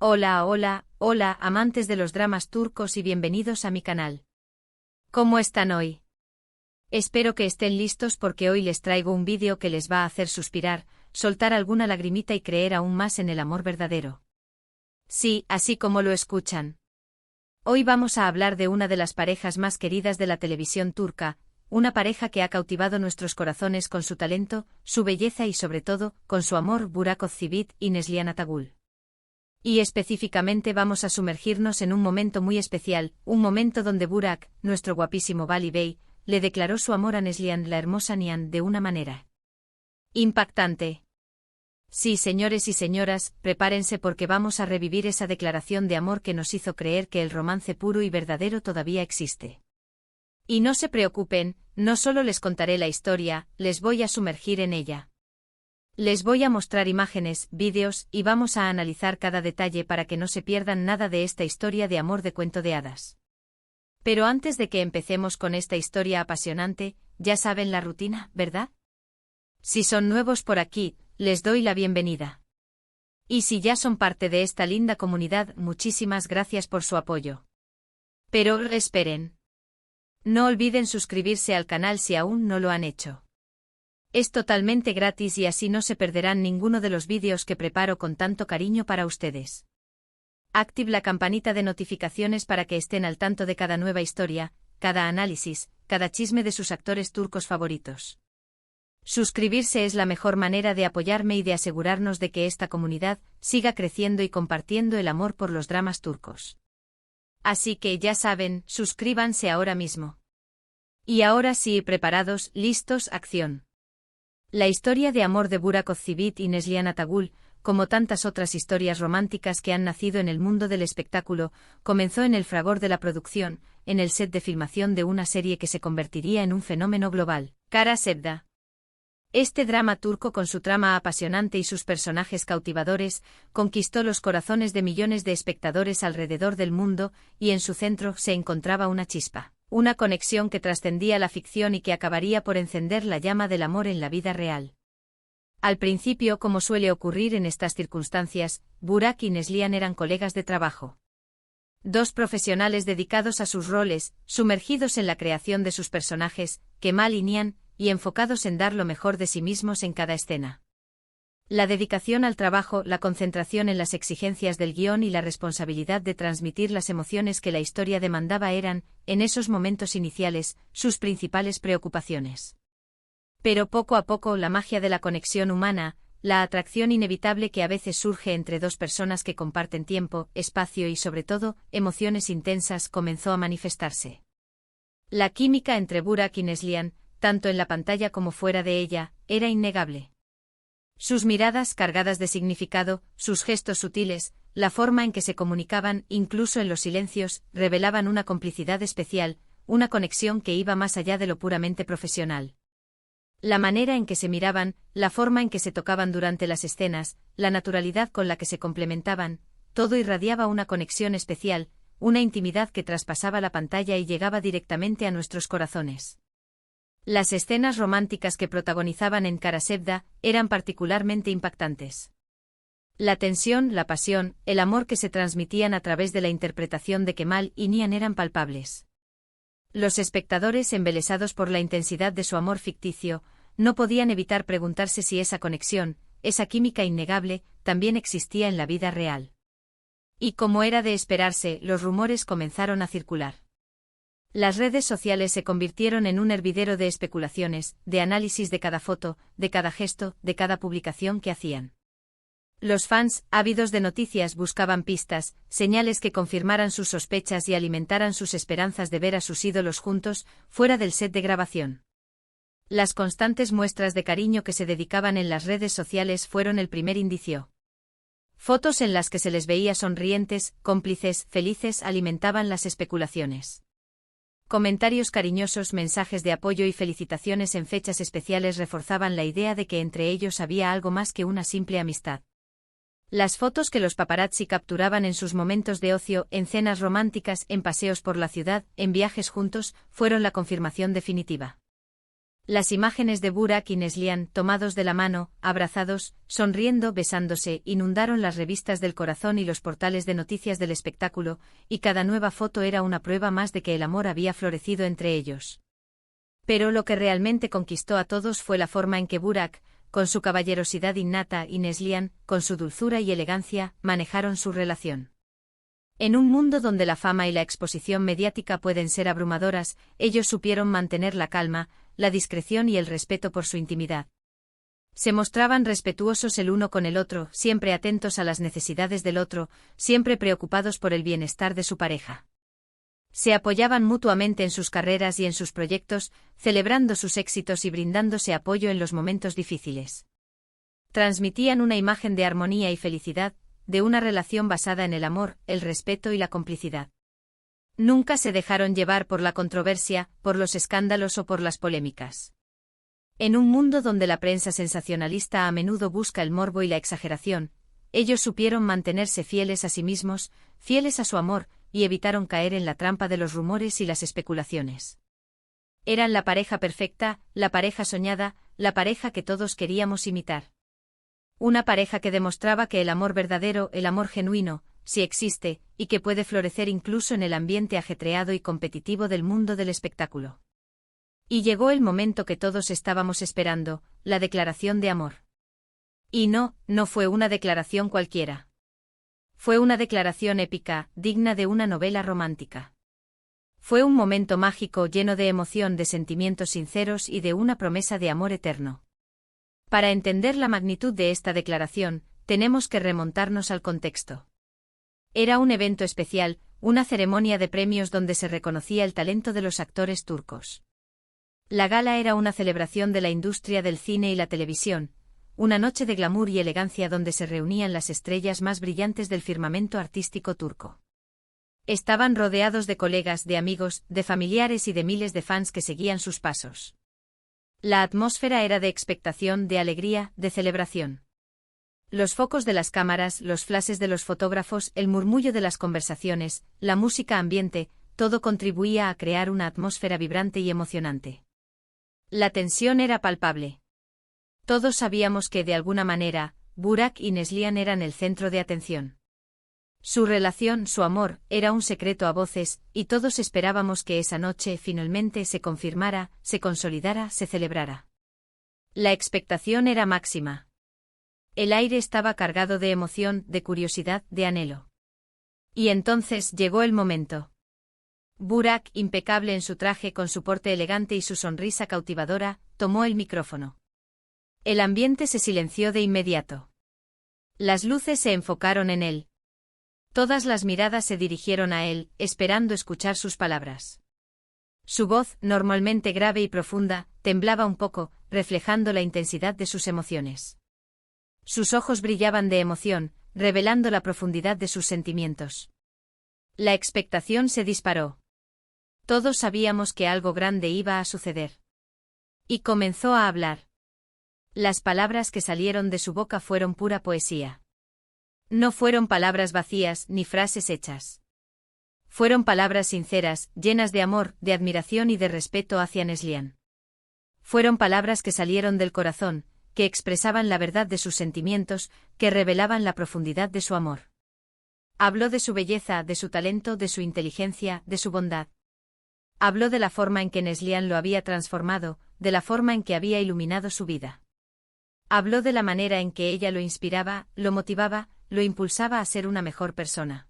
Hola, hola, hola, amantes de los dramas turcos y bienvenidos a mi canal. ¿Cómo están hoy? Espero que estén listos porque hoy les traigo un vídeo que les va a hacer suspirar, soltar alguna lagrimita y creer aún más en el amor verdadero. Sí, así como lo escuchan. Hoy vamos a hablar de una de las parejas más queridas de la televisión turca, una pareja que ha cautivado nuestros corazones con su talento, su belleza y sobre todo, con su amor, Burak Özçivit y Neslihan Atagül. Y específicamente vamos a sumergirnos en un momento muy especial, un momento donde Burak, nuestro guapísimo Vali Bey, le declaró su amor a Neslihan, la hermosa Nihan, de una manera impactante. Sí, señores y señoras, prepárense porque vamos a revivir esa declaración de amor que nos hizo creer que el romance puro y verdadero todavía existe. Y no se preocupen, no solo les contaré la historia, les voy a sumergir en ella. Les voy a mostrar imágenes, vídeos, y vamos a analizar cada detalle para que no se pierdan nada de esta historia de amor de cuento de hadas. Pero antes de que empecemos con esta historia apasionante, ya saben la rutina, ¿verdad? Si son nuevos por aquí, les doy la bienvenida. Y si ya son parte de esta linda comunidad, muchísimas gracias por su apoyo. Pero esperen. No olviden suscribirse al canal si aún no lo han hecho. Es totalmente gratis y así no se perderán ninguno de los vídeos que preparo con tanto cariño para ustedes. Active la campanita de notificaciones para que estén al tanto de cada nueva historia, cada análisis, cada chisme de sus actores turcos favoritos. Suscribirse es la mejor manera de apoyarme y de asegurarnos de que esta comunidad siga creciendo y compartiendo el amor por los dramas turcos. Así que ya saben, suscríbanse ahora mismo. Y ahora sí, preparados, listos, acción. La historia de amor de Burak Özçivit y Neslihan Atagül, como tantas otras historias románticas que han nacido en el mundo del espectáculo, comenzó en el fragor de la producción, en el set de filmación de una serie que se convertiría en un fenómeno global, Kara Sevda. Este drama turco con su trama apasionante y sus personajes cautivadores, conquistó los corazones de millones de espectadores alrededor del mundo, y en su centro se encontraba una chispa. Una conexión que trascendía la ficción y que acabaría por encender la llama del amor en la vida real. Al principio, como suele ocurrir en estas circunstancias, Burak y Neslihan eran colegas de trabajo. Dos profesionales dedicados a sus roles, sumergidos en la creación de sus personajes, Kemal y Nihan, y enfocados en dar lo mejor de sí mismos en cada escena. La dedicación al trabajo, la concentración en las exigencias del guión y la responsabilidad de transmitir las emociones que la historia demandaba eran, en esos momentos iniciales, sus principales preocupaciones. Pero poco a poco la magia de la conexión humana, la atracción inevitable que a veces surge entre dos personas que comparten tiempo, espacio y sobre todo, emociones intensas comenzó a manifestarse. La química entre Burak y Neslihan, tanto en la pantalla como fuera de ella, era innegable. Sus miradas cargadas de significado, sus gestos sutiles, la forma en que se comunicaban, incluso en los silencios, revelaban una complicidad especial, una conexión que iba más allá de lo puramente profesional. La manera en que se miraban, la forma en que se tocaban durante las escenas, la naturalidad con la que se complementaban, todo irradiaba una conexión especial, una intimidad que traspasaba la pantalla y llegaba directamente a nuestros corazones. Las escenas románticas que protagonizaban en Kara Sevda eran particularmente impactantes. La tensión, la pasión, el amor que se transmitían a través de la interpretación de Kemal y Nihan eran palpables. Los espectadores, embelesados por la intensidad de su amor ficticio, no podían evitar preguntarse si esa conexión, esa química innegable, también existía en la vida real. Y como era de esperarse, los rumores comenzaron a circular. Las redes sociales se convirtieron en un hervidero de especulaciones, de análisis de cada foto, de cada gesto, de cada publicación que hacían. Los fans, ávidos de noticias, buscaban pistas, señales que confirmaran sus sospechas y alimentaran sus esperanzas de ver a sus ídolos juntos, fuera del set de grabación. Las constantes muestras de cariño que se dedicaban en las redes sociales fueron el primer indicio. Fotos en las que se les veía sonrientes, cómplices, felices alimentaban las especulaciones. Comentarios cariñosos, mensajes de apoyo y felicitaciones en fechas especiales reforzaban la idea de que entre ellos había algo más que una simple amistad. Las fotos que los paparazzi capturaban en sus momentos de ocio, en cenas románticas, en paseos por la ciudad, en viajes juntos, fueron la confirmación definitiva. Las imágenes de Burak y Neslihan, tomados de la mano, abrazados, sonriendo, besándose, inundaron las revistas del corazón y los portales de noticias del espectáculo, y cada nueva foto era una prueba más de que el amor había florecido entre ellos. Pero lo que realmente conquistó a todos fue la forma en que Burak, con su caballerosidad innata, y Neslihan, con su dulzura y elegancia, manejaron su relación. En un mundo donde la fama y la exposición mediática pueden ser abrumadoras, ellos supieron mantener la calma, la discreción y el respeto por su intimidad. Se mostraban respetuosos el uno con el otro, siempre atentos a las necesidades del otro, siempre preocupados por el bienestar de su pareja. Se apoyaban mutuamente en sus carreras y en sus proyectos, celebrando sus éxitos y brindándose apoyo en los momentos difíciles. Transmitían una imagen de armonía y felicidad, de una relación basada en el amor, el respeto y la complicidad. Nunca se dejaron llevar por la controversia, por los escándalos o por las polémicas. En un mundo donde la prensa sensacionalista a menudo busca el morbo y la exageración, ellos supieron mantenerse fieles a sí mismos, fieles a su amor, y evitaron caer en la trampa de los rumores y las especulaciones. Eran la pareja perfecta, la pareja soñada, la pareja que todos queríamos imitar. Una pareja que demostraba que el amor verdadero, el amor genuino, sí existe, y que puede florecer incluso en el ambiente ajetreado y competitivo del mundo del espectáculo. Y llegó el momento que todos estábamos esperando, la declaración de amor. Y no fue una declaración cualquiera. Fue una declaración épica, digna de una novela romántica. Fue un momento mágico lleno de emoción, de sentimientos sinceros y de una promesa de amor eterno. Para entender la magnitud de esta declaración, tenemos que remontarnos al contexto. Era un evento especial, una ceremonia de premios donde se reconocía el talento de los actores turcos. La gala era una celebración de la industria del cine y la televisión, una noche de glamour y elegancia donde se reunían las estrellas más brillantes del firmamento artístico turco. Estaban rodeados de colegas, de amigos, de familiares y de miles de fans que seguían sus pasos. La atmósfera era de expectación, de alegría, de celebración. Los focos de las cámaras, los flashes de los fotógrafos, el murmullo de las conversaciones, la música ambiente, todo contribuía a crear una atmósfera vibrante y emocionante. La tensión era palpable. Todos sabíamos que, de alguna manera, Burak y Neslihan eran el centro de atención. Su relación, su amor, era un secreto a voces, y todos esperábamos que esa noche finalmente se confirmara, se consolidara, se celebrara. La expectación era máxima. El aire estaba cargado de emoción, de curiosidad, de anhelo. Y entonces llegó el momento. Burak, impecable en su traje con su porte elegante y su sonrisa cautivadora, tomó el micrófono. El ambiente se silenció de inmediato. Las luces se enfocaron en él. Todas las miradas se dirigieron a él, esperando escuchar sus palabras. Su voz, normalmente grave y profunda, temblaba un poco, reflejando la intensidad de sus emociones. Sus ojos brillaban de emoción, revelando la profundidad de sus sentimientos. La expectación se disparó. Todos sabíamos que algo grande iba a suceder. Y comenzó a hablar. Las palabras que salieron de su boca fueron pura poesía. No fueron palabras vacías ni frases hechas. Fueron palabras sinceras, llenas de amor, de admiración y de respeto hacia Neslihan. Fueron palabras que salieron del corazón, que expresaban la verdad de sus sentimientos, que revelaban la profundidad de su amor. Habló de su belleza, de su talento, de su inteligencia, de su bondad. Habló de la forma en que Neslihan lo había transformado, de la forma en que había iluminado su vida. Habló de la manera en que ella lo inspiraba, lo motivaba, lo impulsaba a ser una mejor persona.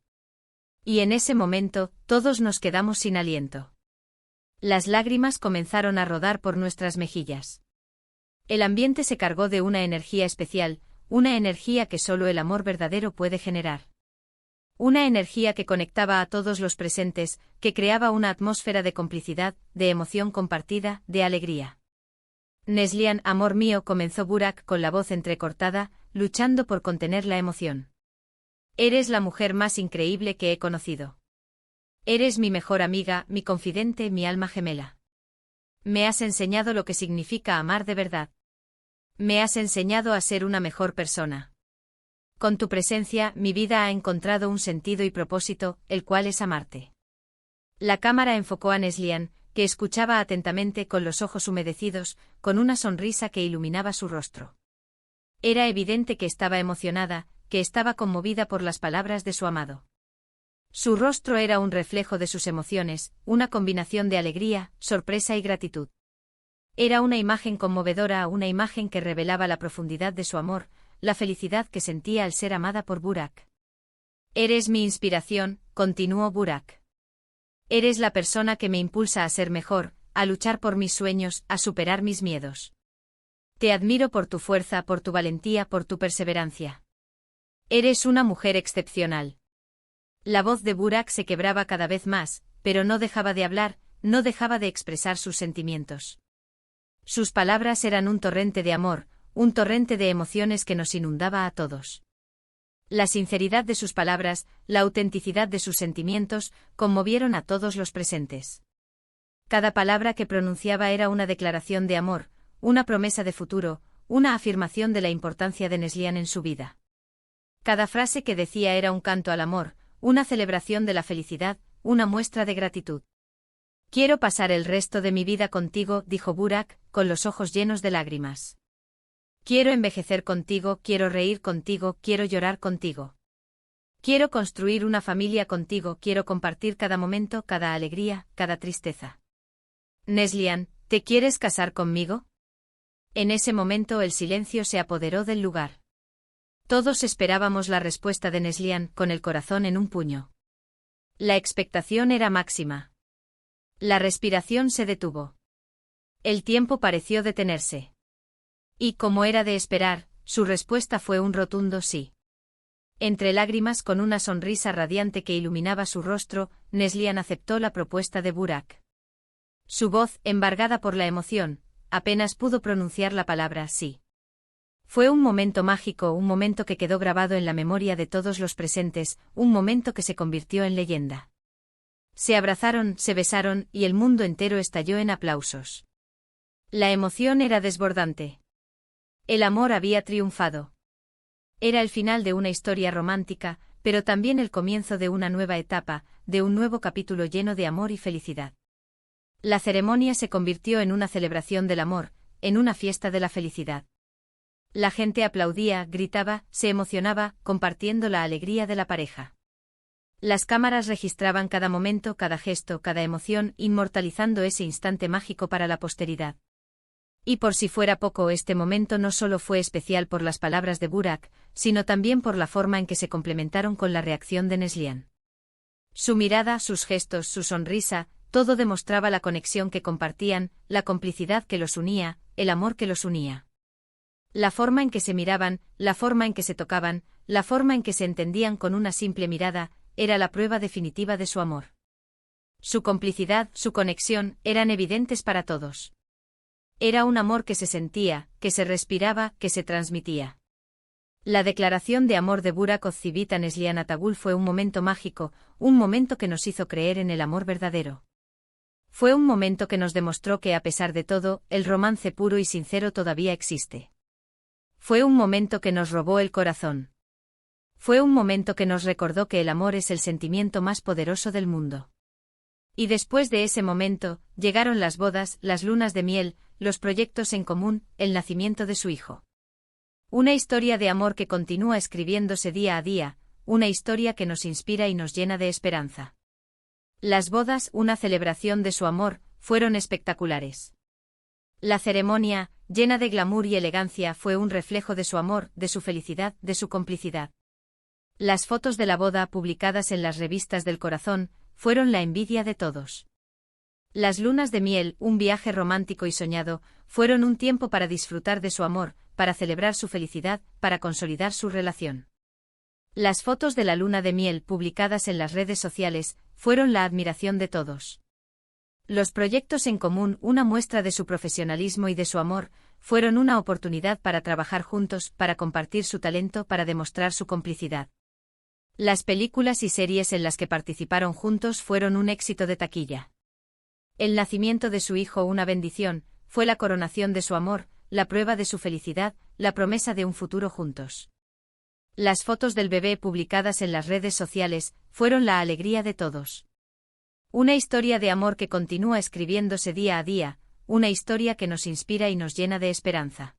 Y en ese momento, todos nos quedamos sin aliento. Las lágrimas comenzaron a rodar por nuestras mejillas. El ambiente se cargó de una energía especial, una energía que solo el amor verdadero puede generar. Una energía que conectaba a todos los presentes, que creaba una atmósfera de complicidad, de emoción compartida, de alegría. Neslihan, amor mío, comenzó Burak con la voz entrecortada, luchando por contener la emoción. Eres la mujer más increíble que he conocido. Eres mi mejor amiga, mi confidente, mi alma gemela. Me has enseñado lo que significa amar de verdad. Me has enseñado a ser una mejor persona. Con tu presencia, mi vida ha encontrado un sentido y propósito, el cual es amarte. La cámara enfocó a Neslihan, que escuchaba atentamente con los ojos humedecidos, con una sonrisa que iluminaba su rostro. Era evidente que estaba emocionada, que estaba conmovida por las palabras de su amado. Su rostro era un reflejo de sus emociones, una combinación de alegría, sorpresa y gratitud. Era una imagen conmovedora, una imagen que revelaba la profundidad de su amor, la felicidad que sentía al ser amada por Burak. Eres mi inspiración, continuó Burak. Eres la persona que me impulsa a ser mejor, a luchar por mis sueños, a superar mis miedos. Te admiro por tu fuerza, por tu valentía, por tu perseverancia. Eres una mujer excepcional. La voz de Burak se quebraba cada vez más, pero no dejaba de hablar, no dejaba de expresar sus sentimientos. Sus palabras eran un torrente de amor, un torrente de emociones que nos inundaba a todos. La sinceridad de sus palabras, la autenticidad de sus sentimientos, conmovieron a todos los presentes. Cada palabra que pronunciaba era una declaración de amor, una promesa de futuro, una afirmación de la importancia de Neslihan en su vida. Cada frase que decía era un canto al amor, una celebración de la felicidad, una muestra de gratitud. Quiero pasar el resto de mi vida contigo, dijo Burak, con los ojos llenos de lágrimas. Quiero envejecer contigo, quiero reír contigo, quiero llorar contigo. Quiero construir una familia contigo, quiero compartir cada momento, cada alegría, cada tristeza. Neslihan, ¿te quieres casar conmigo? En ese momento el silencio se apoderó del lugar. Todos esperábamos la respuesta de Neslihan, con el corazón en un puño. La expectación era máxima. La respiración se detuvo. El tiempo pareció detenerse. Y, como era de esperar, su respuesta fue un rotundo sí. Entre lágrimas, con una sonrisa radiante que iluminaba su rostro, Neslihan aceptó la propuesta de Burak. Su voz, embargada por la emoción, apenas pudo pronunciar la palabra sí. Fue un momento mágico, un momento que quedó grabado en la memoria de todos los presentes, un momento que se convirtió en leyenda. Se abrazaron, se besaron, y el mundo entero estalló en aplausos. La emoción era desbordante. El amor había triunfado. Era el final de una historia romántica, pero también el comienzo de una nueva etapa, de un nuevo capítulo lleno de amor y felicidad. La ceremonia se convirtió en una celebración del amor, en una fiesta de la felicidad. La gente aplaudía, gritaba, se emocionaba, compartiendo la alegría de la pareja. Las cámaras registraban cada momento, cada gesto, cada emoción, inmortalizando ese instante mágico para la posteridad. Y por si fuera poco, este momento no solo fue especial por las palabras de Burak, sino también por la forma en que se complementaron con la reacción de Neslihan. Su mirada, sus gestos, su sonrisa, todo demostraba la conexión que compartían, la complicidad que los unía, el amor que los unía. La forma en que se miraban, la forma en que se tocaban, la forma en que se entendían con una simple mirada, era la prueba definitiva de su amor. Su complicidad, su conexión, eran evidentes para todos. Era un amor que se sentía, que se respiraba, que se transmitía. La declaración de amor de Burak Ozcivit a Neslihan Atagul fue un momento mágico, un momento que nos hizo creer en el amor verdadero. Fue un momento que nos demostró que a pesar de todo, el romance puro y sincero todavía existe. Fue un momento que nos robó el corazón. Fue un momento que nos recordó que el amor es el sentimiento más poderoso del mundo. Y después de ese momento, llegaron las bodas, las lunas de miel, los proyectos en común, el nacimiento de su hijo. Una historia de amor que continúa escribiéndose día a día, una historia que nos inspira y nos llena de esperanza. Las bodas, una celebración de su amor, fueron espectaculares. La ceremonia, llena de glamour y elegancia, fue un reflejo de su amor, de su felicidad, de su complicidad. Las fotos de la boda, publicadas en las revistas del corazón, fueron la envidia de todos. Las lunas de miel, un viaje romántico y soñado, fueron un tiempo para disfrutar de su amor, para celebrar su felicidad, para consolidar su relación. Las fotos de la luna de miel, publicadas en las redes sociales, fueron la admiración de todos. Los proyectos en común, una muestra de su profesionalismo y de su amor, fueron una oportunidad para trabajar juntos, para compartir su talento, para demostrar su complicidad. Las películas y series en las que participaron juntos fueron un éxito de taquilla. El nacimiento de su hijo, una bendición, fue la coronación de su amor, la prueba de su felicidad, la promesa de un futuro juntos. Las fotos del bebé publicadas en las redes sociales fueron la alegría de todos. Una historia de amor que continúa escribiéndose día a día, una historia que nos inspira y nos llena de esperanza.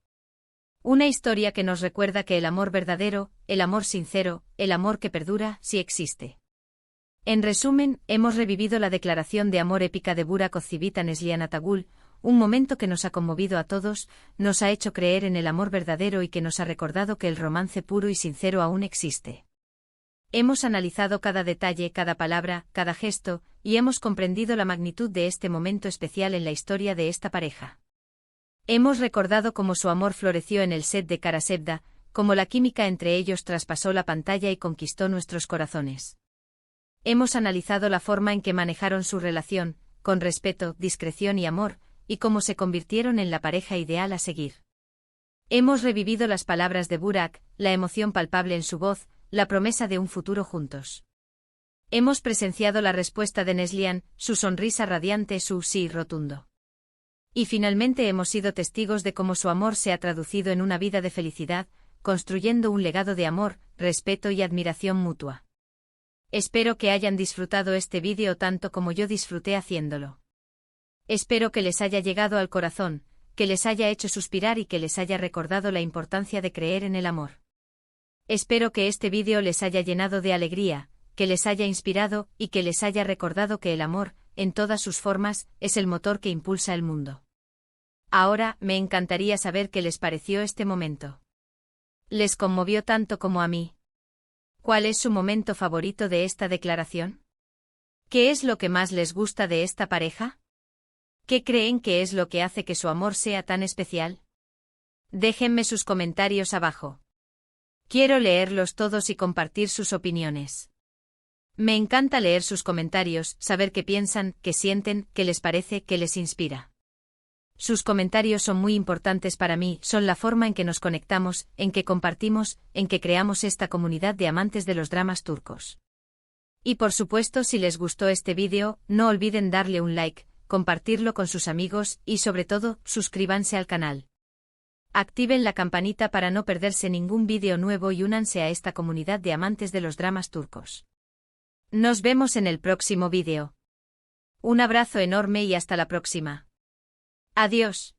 Una historia que nos recuerda que el amor verdadero, el amor sincero, el amor que perdura, sí existe. En resumen, hemos revivido la declaración de amor épica de Burak Ozçivit a Neslihan Atagül, un momento que nos ha conmovido a todos, nos ha hecho creer en el amor verdadero y que nos ha recordado que el romance puro y sincero aún existe. Hemos analizado cada detalle, cada palabra, cada gesto, y hemos comprendido la magnitud de este momento especial en la historia de esta pareja. Hemos recordado cómo su amor floreció en el set de Kara Sevda, cómo la química entre ellos traspasó la pantalla y conquistó nuestros corazones. Hemos analizado la forma en que manejaron su relación, con respeto, discreción y amor, y cómo se convirtieron en la pareja ideal a seguir. Hemos revivido las palabras de Burak, la emoción palpable en su voz, la promesa de un futuro juntos. Hemos presenciado la respuesta de Neslihan, su sonrisa radiante, su sí rotundo. Y finalmente hemos sido testigos de cómo su amor se ha traducido en una vida de felicidad, construyendo un legado de amor, respeto y admiración mutua. Espero que hayan disfrutado este vídeo tanto como yo disfruté haciéndolo. Espero que les haya llegado al corazón, que les haya hecho suspirar y que les haya recordado la importancia de creer en el amor. Espero que este vídeo les haya llenado de alegría, que les haya inspirado y que les haya recordado que el amor, en todas sus formas, es el motor que impulsa el mundo. Ahora, me encantaría saber qué les pareció este momento. ¿Les conmovió tanto como a mí? ¿Cuál es su momento favorito de esta declaración? ¿Qué es lo que más les gusta de esta pareja? ¿Qué creen que es lo que hace que su amor sea tan especial? Déjenme sus comentarios abajo. Quiero leerlos todos y compartir sus opiniones. Me encanta leer sus comentarios, saber qué piensan, qué sienten, qué les parece, qué les inspira. Sus comentarios son muy importantes para mí, son la forma en que nos conectamos, en que compartimos, en que creamos esta comunidad de amantes de los dramas turcos. Y por supuesto, si les gustó este vídeo, no olviden darle un like, compartirlo con sus amigos y sobre todo, suscríbanse al canal. Activen la campanita para no perderse ningún vídeo nuevo y únanse a esta comunidad de amantes de los dramas turcos. Nos vemos en el próximo vídeo. Un abrazo enorme y hasta la próxima. Adiós.